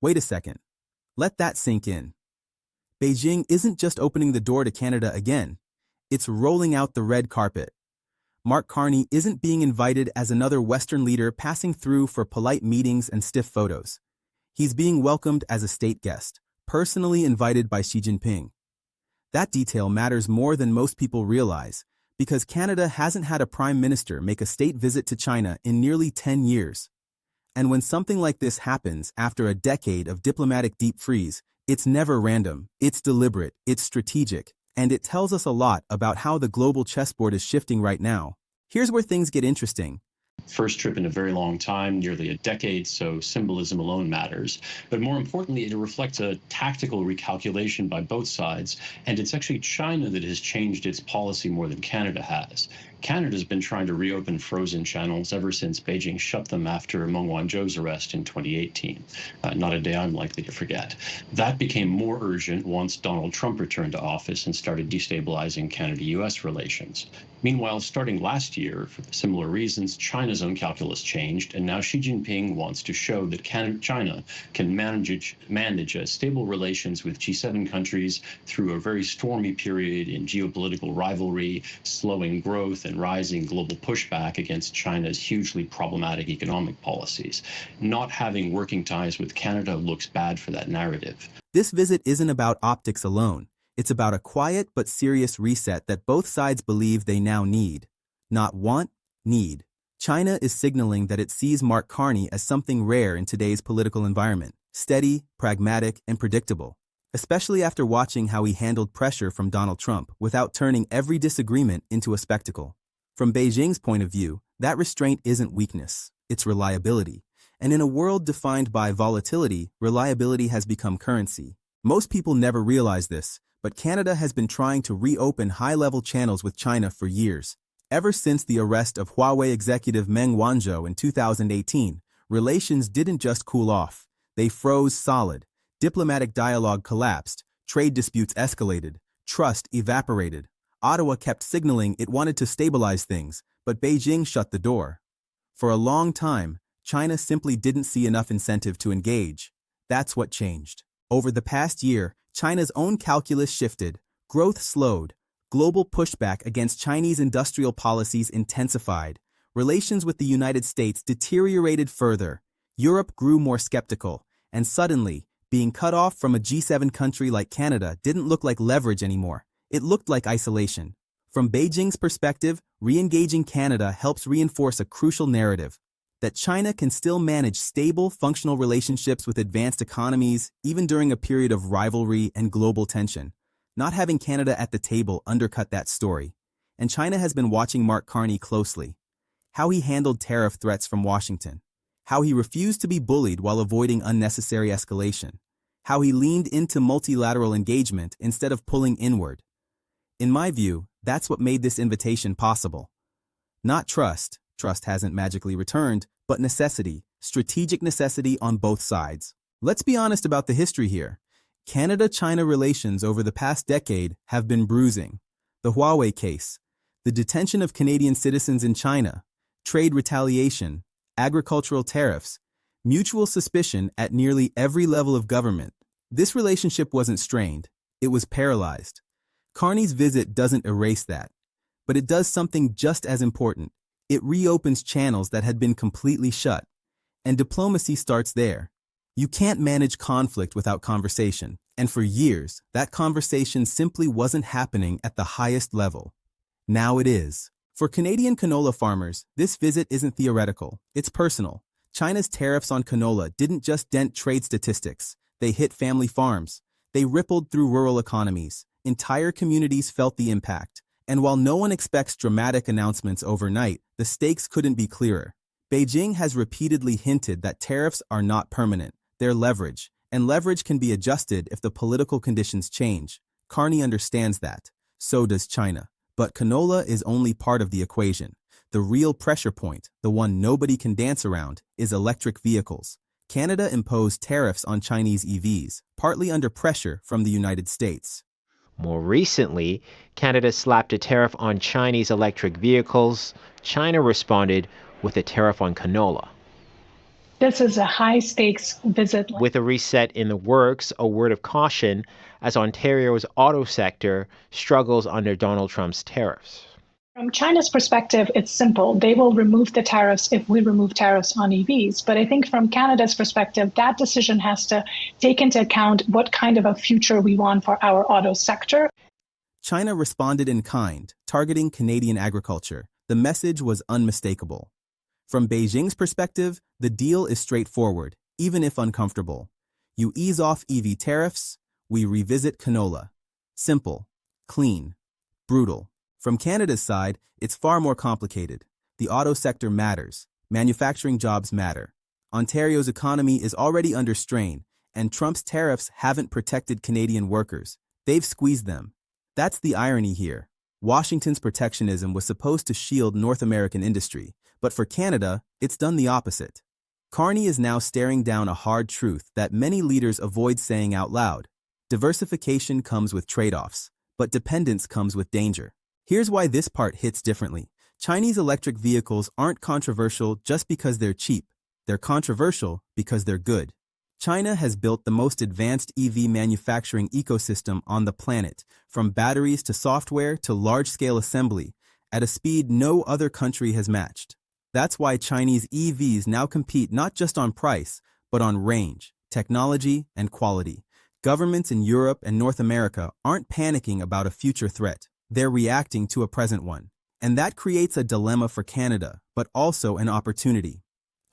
Wait a second. Let that sink in. Beijing isn't just opening the door to Canada again. It's rolling out the red carpet. Mark Carney isn't being invited as another Western leader passing through for polite meetings and stiff photos. He's being welcomed as a state guest, personally invited by Xi Jinping. That detail matters more than most people realize, because Canada hasn't had a prime minister make a state visit to China in nearly 10 years. And when something like this happens after a decade of diplomatic deep freeze, it's never random, it's deliberate, it's strategic, and it tells us a lot about how the global chessboard is shifting right now. Here's where things get interesting. First trip in a very long time, nearly a decade, so symbolism alone matters. But more importantly, it reflects a tactical recalculation by both sides, and it's actually China that has changed its policy more than Canada has. Canada's been trying to reopen frozen channels ever since Beijing shut them after Meng Wanzhou's arrest in 2018. Not a day I'm likely to forget. That became more urgent once Donald Trump returned to office and started destabilizing Canada-US relations. Meanwhile, starting last year, for similar reasons, China's own calculus changed, and now Xi Jinping wants to show that China can manage stable relations with G7 countries through a very stormy period in geopolitical rivalry, slowing growth, and rising global pushback against China's hugely problematic economic policies. Not having working ties with Canada looks bad for that narrative. This visit isn't about optics alone. It's about a quiet but serious reset that both sides believe they now need. Not want, need. China is signaling that it sees Mark Carney as something rare in today's political environment, steady, pragmatic, and predictable, especially after watching how he handled pressure from Donald Trump without turning every disagreement into a spectacle. From Beijing's point of view, that restraint isn't weakness, it's reliability. And in a world defined by volatility, reliability has become currency. Most people never realize this, but Canada has been trying to reopen high-level channels with China for years. Ever since the arrest of Huawei executive Meng Wanzhou in 2018, relations didn't just cool off. They froze solid. Diplomatic dialogue collapsed, trade disputes escalated, trust evaporated. Ottawa kept signaling it wanted to stabilize things, but Beijing shut the door. For a long time, China simply didn't see enough incentive to engage. That's what changed. Over the past year, China's own calculus shifted, growth slowed, global pushback against Chinese industrial policies intensified, relations with the United States deteriorated further, Europe grew more skeptical, and suddenly, being cut off from a G7 country like Canada didn't look like leverage anymore. It looked like isolation. From Beijing's perspective, re-engaging Canada helps reinforce a crucial narrative that China can still manage stable, functional relationships with advanced economies, even during a period of rivalry and global tension. Not having Canada at the table undercut that story. And China has been watching Mark Carney closely. How he handled tariff threats from Washington. How he refused to be bullied while avoiding unnecessary escalation. How he leaned into multilateral engagement instead of pulling inward. In my view, that's what made this invitation possible. Not trust. Trust hasn't magically returned, but necessity, strategic necessity on both sides. Let's be honest about the history here. Canada-China relations over the past decade have been bruising. The Huawei case, the detention of Canadian citizens in China, trade retaliation, agricultural tariffs, mutual suspicion at nearly every level of government. This relationship wasn't strained, it was paralyzed. Carney's visit doesn't erase that, but it does something just as important. It reopens channels that had been completely shut. And diplomacy starts there. You can't manage conflict without conversation, and for years, that conversation simply wasn't happening at the highest level. Now it is. For Canadian canola farmers, this visit isn't theoretical, it's personal. China's tariffs on canola didn't just dent trade statistics, they hit family farms. They rippled through rural economies. Entire communities felt the impact. And while no one expects dramatic announcements overnight, the stakes couldn't be clearer. Beijing has repeatedly hinted that tariffs are not permanent, they're leverage, and leverage can be adjusted if the political conditions change. Carney understands that. So does China. But canola is only part of the equation. The real pressure point, the one nobody can dance around, is electric vehicles. Canada imposed tariffs on Chinese EVs, partly under pressure from the United States. More recently, Canada slapped a tariff on Chinese electric vehicles. China responded with a tariff on canola. This is a high-stakes visit. With a reset in the works, a word of caution as Ontario's auto sector struggles under Donald Trump's tariffs. From China's perspective, it's simple. They will remove the tariffs if we remove tariffs on EVs. But I think from Canada's perspective, that decision has to take into account what kind of a future we want for our auto sector. China responded in kind, targeting Canadian agriculture. The message was unmistakable. From Beijing's perspective, the deal is straightforward, even if uncomfortable. You ease off EV tariffs, we revisit canola. Simple, clean, brutal. From Canada's side, it's far more complicated. The auto sector matters. Manufacturing jobs matter. Ontario's economy is already under strain, and Trump's tariffs haven't protected Canadian workers. They've squeezed them. That's the irony here. Washington's protectionism was supposed to shield North American industry, but for Canada, it's done the opposite. Carney is now staring down a hard truth that many leaders avoid saying out loud. Diversification comes with trade-offs, but dependence comes with danger. Here's why this part hits differently. Chinese electric vehicles aren't controversial just because they're cheap. They're controversial because they're good. China has built the most advanced EV manufacturing ecosystem on the planet, from batteries to software to large-scale assembly, at a speed no other country has matched. That's why Chinese EVs now compete not just on price, but on range, technology, and quality. Governments in Europe and North America aren't panicking about a future threat. They're reacting to a present one. And that creates a dilemma for Canada, but also an opportunity.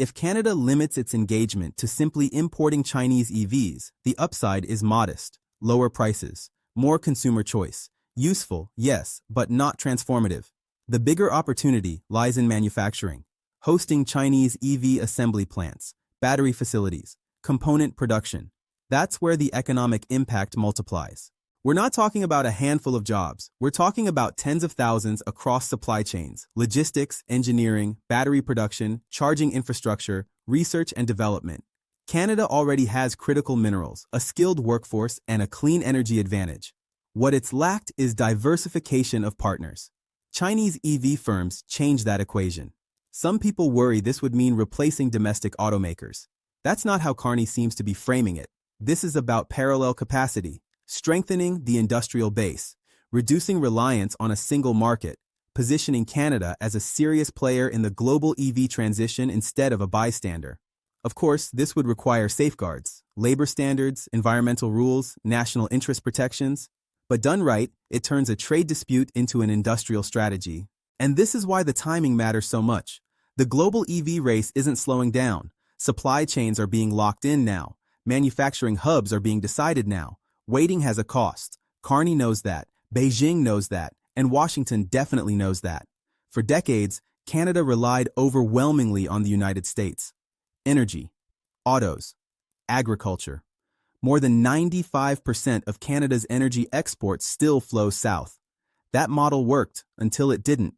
If Canada limits its engagement to simply importing Chinese EVs, the upside is modest. Lower prices, more consumer choice. Useful, yes, but not transformative. The bigger opportunity lies in manufacturing, hosting Chinese EV assembly plants, battery facilities, component production. That's where the economic impact multiplies. We're not talking about a handful of jobs. We're talking about tens of thousands across supply chains, logistics, engineering, battery production, charging infrastructure, research and development. Canada already has critical minerals, a skilled workforce, and a clean energy advantage. What it's lacked is diversification of partners. Chinese EV firms change that equation. Some people worry this would mean replacing domestic automakers. That's not how Carney seems to be framing it. This is about parallel capacity, strengthening the industrial base, reducing reliance on a single market, positioning Canada as a serious player in the global EV transition instead of a bystander. Of course, this would require safeguards, labor standards, environmental rules, national interest protections. But done right, it turns a trade dispute into an industrial strategy. And this is why the timing matters so much. The global EV race isn't slowing down. Supply chains are being locked in now. Manufacturing hubs are being decided now. Waiting has a cost. Carney knows that, Beijing knows that, and Washington definitely knows that. For decades, Canada relied overwhelmingly on the United States. Energy, autos, agriculture. More than 95% of Canada's energy exports still flow south. That model worked until it didn't.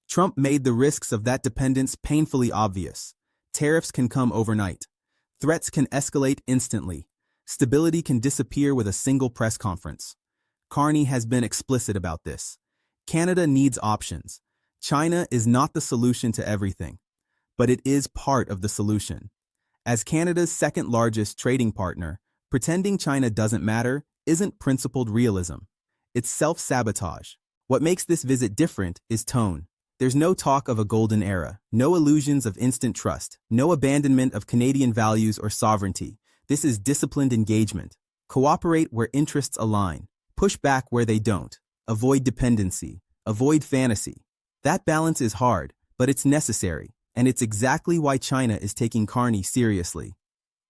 Trump made the risks of that dependence painfully obvious. Tariffs can come overnight. Threats can escalate instantly. Stability can disappear with a single press conference. Carney has been explicit about this. Canada needs options. China is not the solution to everything, but it is part of the solution. As Canada's second-largest trading partner, pretending China doesn't matter isn't principled realism. It's self-sabotage. What makes this visit different is tone. There's no talk of a golden era, no illusions of instant trust, no abandonment of Canadian values or sovereignty. This is disciplined engagement. Cooperate where interests align. Push back where they don't. Avoid dependency. Avoid fantasy. That balance is hard, but it's necessary, and it's exactly why China is taking Carney seriously.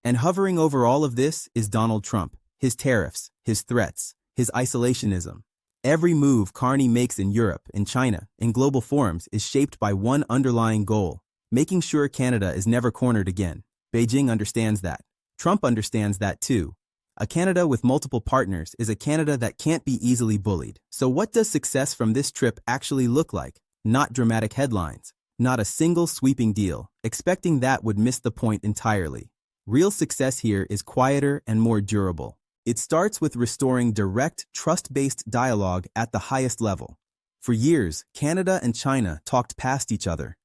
And hovering over all of this is Donald Trump, his tariffs, his threats, his isolationism. Every move Carney makes in Europe, in China, in global forums is shaped by one underlying goal, making sure Canada is never cornered again. Beijing understands that. Trump understands that too. A Canada with multiple partners is a Canada that can't be easily bullied. So what does success from this trip actually look like? Not dramatic headlines, not a single sweeping deal. Expecting that would miss the point entirely. Real success here is quieter and more durable. It starts with restoring direct, trust-based dialogue at the highest level. For years, Canada and China talked past each other.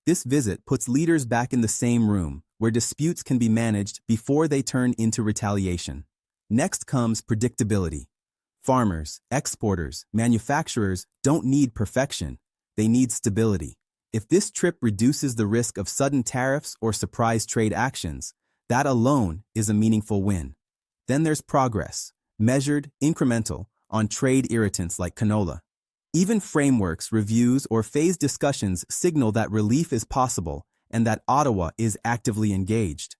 This visit puts leaders back in the same room, where disputes can be managed before they turn into retaliation. Next comes predictability. Farmers, exporters, manufacturers don't need perfection. They need stability. If this trip reduces the risk of sudden tariffs or surprise trade actions, that alone is a meaningful win. Then there's progress, measured, incremental, on trade irritants like canola. Even frameworks, reviews, or phased discussions signal that relief is possible and that Ottawa is actively engaged.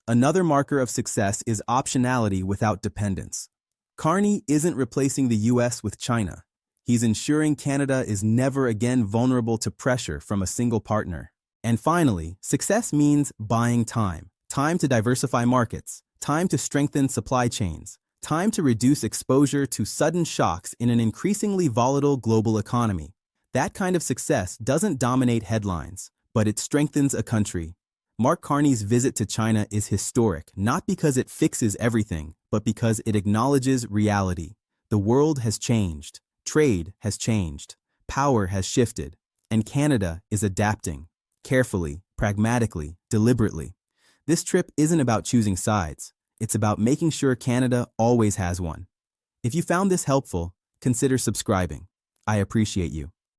Another marker of success is optionality without dependence. Carney isn't replacing the U.S. with China. He's ensuring Canada is never again vulnerable to pressure from a single partner. And finally, success means buying time. Time to diversify markets, time to strengthen supply chains, time to reduce exposure to sudden shocks in an increasingly volatile global economy. That kind of success doesn't dominate headlines, but it strengthens a country. Mark Carney's visit to China is historic, not because it fixes everything, but because it acknowledges reality. The world has changed. Trade has changed, power has shifted, and Canada is adapting, carefully, pragmatically, deliberately. This trip isn't about choosing sides, it's about making sure Canada always has one. If you found this helpful, consider subscribing. I appreciate you.